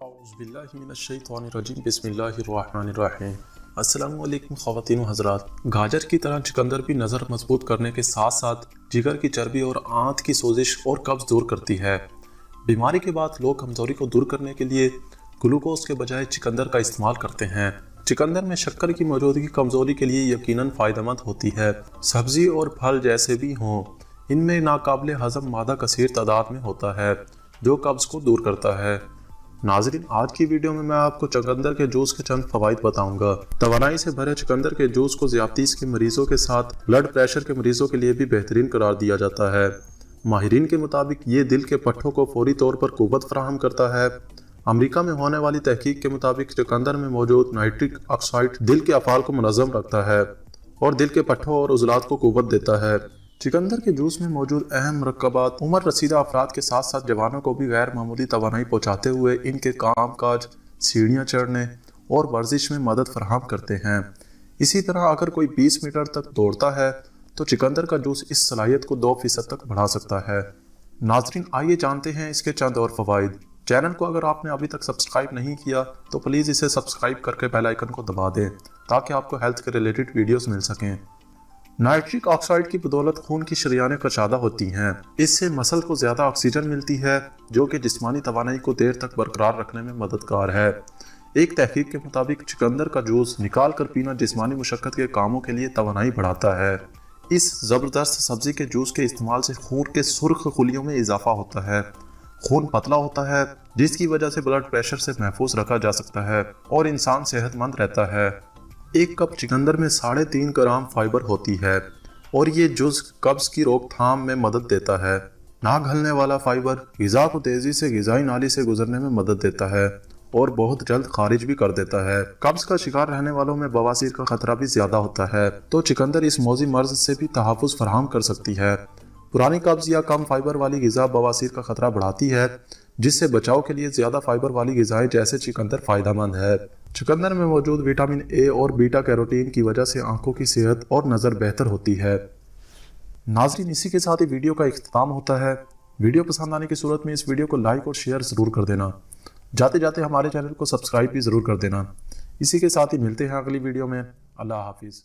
औज़ुबिल्लाहिमिनश्शैतानिर्रजीम बिस्मिल्लाहिर्रहमानिर्रहीम। अस्सलामु अलैकुम ख़वातीन व हज़रात। गाजर की तरह चुकंदर भी नज़र मजबूत करने के साथ साथ जिगर की चर्बी और आंत की सोजिश और कब्ज़ दूर करती है। बीमारी के बाद लोग कमज़ोरी को दूर करने के लिए ग्लूकोज के बजाय चुकंदर का इस्तेमाल करते हैं। चुकंदर में शक्कर की मौजूदगी कमज़ोरी के लिए यकीनन फ़ायदेमंद होती है। सब्ज़ी और फल जैसे भी हों, इनमें नाकाबिले हज़म मादा कसीर तादाद में होता है जो कब्ज़ को दूर करता है। नाज़रीन, आज की वीडियो में मैं आपको चुकंदर के जूस के चंद फ़वाइद बताऊंगा। तवानाई से भरे चुकंदर के जूस को ज़ियादतीस के मरीजों के साथ ब्लड प्रेशर के मरीजों के लिए भी बेहतरीन करार दिया जाता है। माहिरीन के मुताबिक ये दिल के पट्ठों को फौरी तौर पर कुव्वत फराहम करता है। अमेरिका में होने वाली तहकीक के मुताबिक चुकंदर में मौजूद नाइट्रिक ऑक्साइड दिल के अफ़ाल को मुनज़्ज़म रखता है और दिल के पट्ठों और उज़लात को कुव्वत देता है। चुकंदर के जूस में मौजूद अहम मरकबात उम्र रसीदा अफराद के साथ साथ जवानों को भी गैर मामूली तवानाई पहुँचाते हुए इनके काम काज, सीढ़ियाँ चढ़ने और वर्जिश में मदद फराहम करते हैं। इसी तरह अगर कोई 20 मीटर तक दौड़ता है तो चुकंदर का जूस इस सलाहियत को 2% तक बढ़ा सकता है। नाज़रीन, आइए जानते हैं इसके चंद और फ़वाइद। चैनल को अगर आपने अभी तक सब्सक्राइब नहीं किया तो प्लीज़ इसे सब्सक्राइब करके बेल आइकन को दबा दें ताकि आपको हेल्थ के रिलेटेड वीडियोस मिल सकें। नाइट्रिक ऑक्साइड की बदौलत खून की शरियानें कशादा होती हैं। इससे मसल को ज़्यादा ऑक्सीजन मिलती है जो कि जिस्मानी तवानाई को देर तक बरकरार रखने में मददगार है। एक तहकीक के मुताबिक चुकंदर का जूस निकाल कर पीना जिस्मानी मुशक्क़त के कामों के लिए तवानाई बढ़ाता है। इस ज़बरदस्त सब्ज़ी के जूस के इस्तेमाल से खून के सुर्ख खुलियों में इजाफा होता है, खून पतला होता है जिसकी वजह से ब्लड प्रेशर से महफूज रखा जा सकता है और इंसान सेहतमंद रहता है। एक कप चुकंदर में 3.5 ग्राम फाइबर होती है और ये जुज़ कब्ज़ की रोकथाम में मदद देता है। ना घलने वाला फाइबर ग़िज़ा को तेज़ी से ग़िज़ाई नाली से गुजरने में मदद देता है और बहुत जल्द खारिज भी कर देता है। कब्ज़ का शिकार रहने वालों में बवासीर का खतरा भी ज़्यादा होता है तो चुकंदर इस मौजी मर्ज से भी तहफ़्फ़ुज़ फराहम कर सकती है। पुरानी कब्ज़ या कम फाइबर वाली ग़िज़ा बवासीर का खतरा बढ़ाती है, जिससे बचाव के लिए ज़्यादा फाइबर वाली ग़िज़ाएँ जैसे चुकंदर फ़ायदेमंद है। चुकंदर में मौजूद विटामिन ए और बीटा कैरोटीन की वजह से आंखों की सेहत और नज़र बेहतर होती है। नाज़रीन, इसी के साथ ही वीडियो का इख्तिताम होता है। वीडियो पसंद आने की सूरत में इस वीडियो को लाइक और शेयर ज़रूर कर देना। जाते जाते हमारे चैनल को सब्सक्राइब भी ज़रूर कर देना। इसी के साथ ही मिलते हैं अगली वीडियो में। अल्लाह हाफिज़।